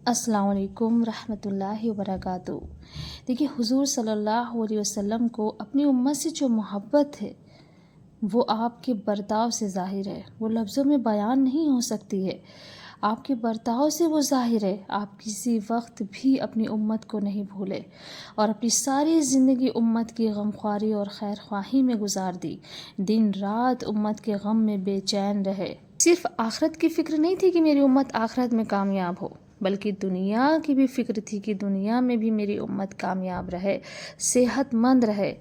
السلام علیکم ورحمۃ اللہ وبرکاتہ۔ دیکھیے، حضور صلی اللہ علیہ وسلم کو اپنی امت سے جو محبت ہے وہ آپ کے برتاؤ سے ظاہر ہے، وہ لفظوں میں بیان نہیں ہو سکتی ہے۔ آپ کے برتاؤ سے وہ ظاہر ہے۔ آپ کسی وقت بھی اپنی امت کو نہیں بھولے اور اپنی ساری زندگی امت کی غمخواری اور خیر خواہی میں گزار دی۔ دن رات امت کے غم میں بے چین رہے۔ صرف آخرت کی فکر نہیں تھی کہ میری امت آخرت میں کامیاب ہو، بلکہ دنیا کی بھی فکر تھی کہ دنیا میں بھی میری امت کامیاب رہے، صحت مند رہے۔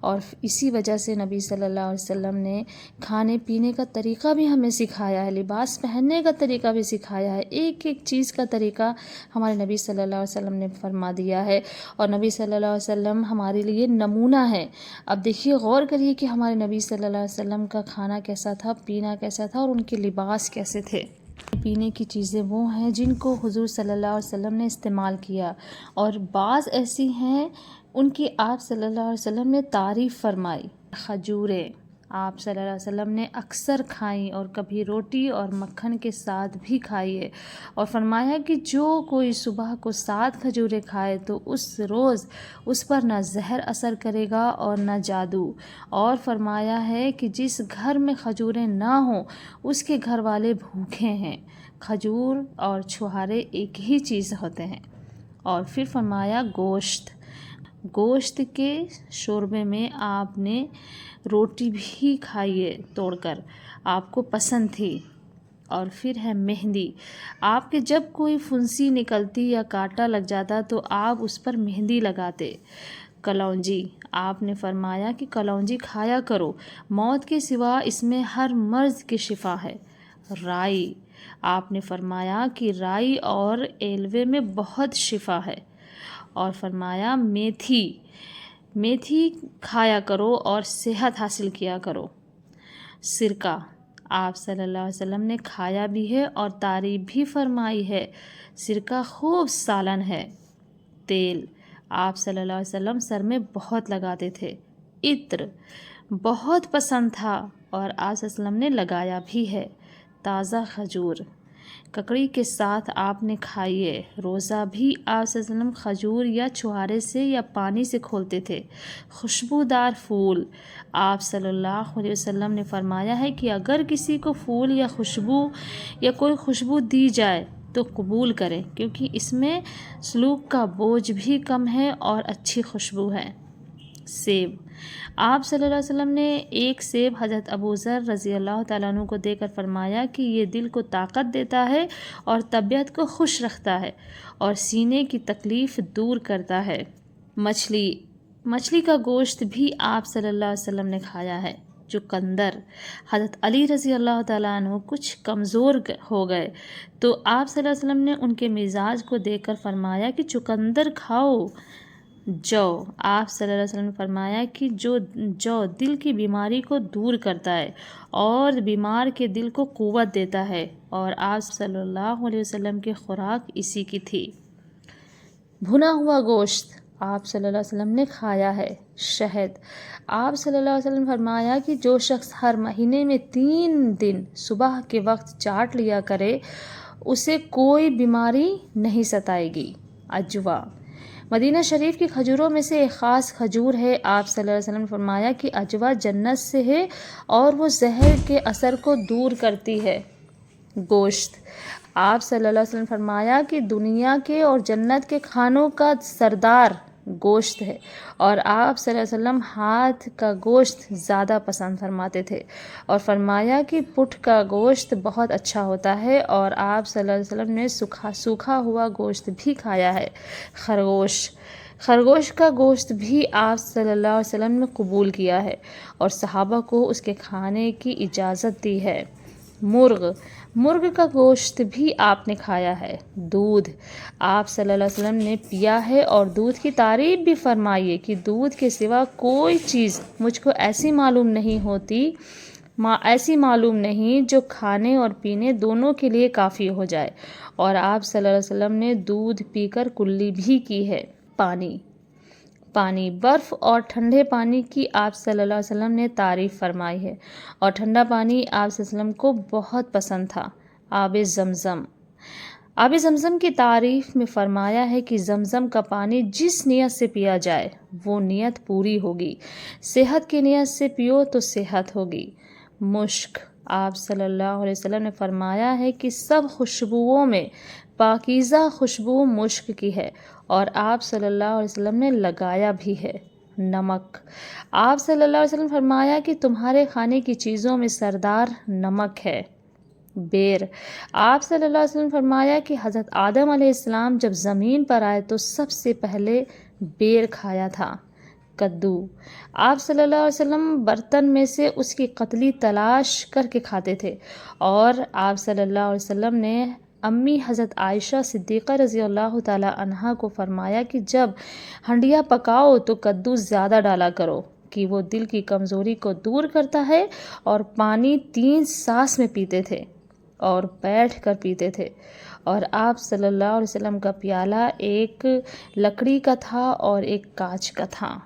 اور اسی وجہ سے نبی صلی اللہ علیہ وسلم نے کھانے پینے کا طریقہ بھی ہمیں سکھایا ہے، لباس پہننے کا طریقہ بھی سکھایا ہے، ایک ایک چیز کا طریقہ ہمارے نبی صلی اللہ علیہ وسلم نے فرما دیا ہے، اور نبی صلی اللہ علیہ وسلم ہمارے لیے نمونہ ہے۔ اب دیکھیے، غور کریے کہ ہمارے نبی صلی اللہ علیہ وسلم کا کھانا کیسا تھا، پینا کیسا تھا، اور ان کے لباس کیسے تھے۔ پینے کی چیزیں وہ ہیں جن کو حضور صلی اللہ علیہ وسلم نے استعمال کیا، اور بعض ایسی ہیں ان کی آپ صلی اللہ علیہ وسلم نے تعریف فرمائی۔ کھجوریں آپ صلی اللہ علیہ وسلم نے اکثر کھائیں، اور کبھی روٹی اور مکھن کے ساتھ بھی کھائی ہے، اور فرمایا کہ جو کوئی صبح کو 7 کھجوریں کھائے تو اس روز اس پر نہ زہر اثر کرے گا اور نہ جادو، اور فرمایا ہے کہ جس گھر میں کھجوریں نہ ہوں اس کے گھر والے بھوکے ہیں۔ کھجور اور چھہارے ایک ہی چیز ہوتے ہیں۔ اور پھر فرمایا گوشت کے شوربے میں آپ نے روٹی بھی کھائی ہے توڑ کر، آپ کو پسند تھی۔ اور پھر ہے مہندی، آپ کے جب کوئی پھنسی نکلتی یا کانٹا لگ جاتا تو آپ اس پر مہندی لگاتے۔ کلونجی آپ نے فرمایا کہ کلونجی کھایا کرو، موت کے سوا اس میں ہر مرض کی شفا ہے۔ رائی آپ نے فرمایا کہ رائی اور ایلوے میں بہت شفا ہے، اور فرمایا میتھی کھایا کرو اور صحت حاصل کیا کرو۔ سرکہ آپ صلی اللہ علیہ وسلم نے کھایا بھی ہے اور تعریف بھی فرمائی ہے، سرکہ خوب سالن ہے۔ تیل آپ صلی اللہ علیہ وسلم سر میں بہت لگاتے تھے۔ عطر بہت پسند تھا اور آپ صلی اللہ علیہ وسلم نے لگایا بھی ہے۔ تازہ کھجور ککڑی کے ساتھ آپ نے کھائی ہے۔ روزہ بھی آپ صلی اللہ علیہ وسلم کھجور یا چھہارے سے یا پانی سے کھولتے تھے۔ خوشبودار پھول آپ صلی اللہ علیہ وسلم نے فرمایا ہے کہ اگر کسی کو پھول یا کوئی خوشبو دی جائے تو قبول کریں، کیونکہ اس میں سلوک کا بوجھ بھی کم ہے اور اچھی خوشبو ہے۔ سیب آپ صلی اللہ علیہ وسلم نے ایک سیب حضرت ابوذر رضی اللہ تعالیٰ عنہ کو دے کر فرمایا کہ یہ دل کو طاقت دیتا ہے اور طبیعت کو خوش رکھتا ہے اور سینے کی تکلیف دور کرتا ہے۔ مچھلی کا گوشت بھی آپ صلی اللہ علیہ وسلم نے کھایا ہے۔ چقندر حضرت علی رضی اللہ تعالیٰ عنہ کچھ کمزور ہو گئے تو آپ صلی اللہ علیہ وسلم نے ان کے مزاج کو دیکھ کر فرمایا کہ چقندر کھاؤ۔ جو آپ صلی اللہ علیہ وسلم نے فرمایا کہ جو دل کی بیماری کو دور کرتا ہے اور بیمار کے دل کو قوت دیتا ہے، اور آپ صلی اللہ علیہ وسلم کی خوراک اسی کی تھی۔ بھنا ہوا گوشت آپ صلی اللہ علیہ وسلم نے کھایا ہے۔ شہد آپ صلی اللہ علیہ وسلم نے فرمایا کہ جو شخص ہر مہینے میں 3 دن صبح کے وقت چاٹ لیا کرے اسے کوئی بیماری نہیں ستائے گی۔ عجوا مدینہ شریف کی کھجوروں میں سے ایک خاص کھجور ہے۔ آپ صلی اللہ علیہ وسلم نے فرمایا کہ عجوا جنت سے ہے اور وہ زہر کے اثر کو دور کرتی ہے۔ گوشت آپ صلی اللہ علیہ وسلم نے فرمایا کہ دنیا کے اور جنت کے کھانوں کا سردار گوشت ہے، اور آپ صلی اللہ علیہ وسلم ہاتھ کا گوشت زیادہ پسند فرماتے تھے، اور فرمایا کہ پٹھ کا گوشت بہت اچھا ہوتا ہے، اور آپ صلی اللہ علیہ وسلم نے سوکھا ہوا گوشت بھی کھایا ہے۔ خرگوش کا گوشت بھی آپ صلی اللہ علیہ وسلم نے قبول کیا ہے اور صحابہ کو اس کے کھانے کی اجازت دی ہے۔ مرغ کا گوشت بھی آپ نے کھایا ہے۔ دودھ آپ صلی اللہ علیہ وسلم نے پیا ہے اور دودھ کی تعریف بھی فرمائی ہے کہ دودھ کے سوا کوئی چیز مجھ کو ایسی معلوم نہیں جو کھانے اور پینے دونوں کے لیے کافی ہو جائے، اور آپ صلی اللہ علیہ وسلم نے دودھ پی کر کلی بھی کی ہے۔ پانی برف اور ٹھنڈے پانی کی آپ صلی اللہ علیہ وسلم نے تعریف فرمائی ہے، اور ٹھنڈا پانی آپ صلی اللہ علیہ وسلم کو بہت پسند تھا۔ آب زمزم آب زمزم کی تعریف میں فرمایا ہے کہ زمزم کا پانی جس نیت سے پیا جائے وہ نیت پوری ہوگی۔ صحت کی نیت سے پیو تو صحت ہوگی۔ مشک، آپ صلی اللہ علیہ وسلم نے فرمایا ہے کہ سب خوشبوؤں میں پاکیزہ خوشبو مشک کی ہے، اور آپ صلی اللہ علیہ وسلم نے لگایا بھی ہے۔ نمک، آپ صلی اللہ علیہ وسلم نے فرمایا کہ تمہارے کھانے کی چیزوں میں سردار نمک ہے۔ بیر، آپ صلی اللہ علیہ وسلم نے فرمایا کہ حضرت آدم علیہ السلام جب زمین پر آئے تو سب سے پہلے بیر کھایا تھا۔ کدو، آپ صلی اللہ علیہ وسلم برتن میں سے اس کی قطلی تلاش کر کے کھاتے تھے، اور آپ صلی اللہ علیہ وسلم نے امی حضرت عائشہ صدیقہ رضی اللہ تعالیٰ عنہا کو فرمایا کہ جب ہنڈیا پکاؤ تو کدو زیادہ ڈالا کرو کہ وہ دل کی کمزوری کو دور کرتا ہے، اور پانی 3 سانس میں پیتے تھے اور بیٹھ کر پیتے تھے، اور آپ صلی اللہ علیہ وسلم کا پیالہ ایک لکڑی کا تھا اور ایک کانچ کا تھا۔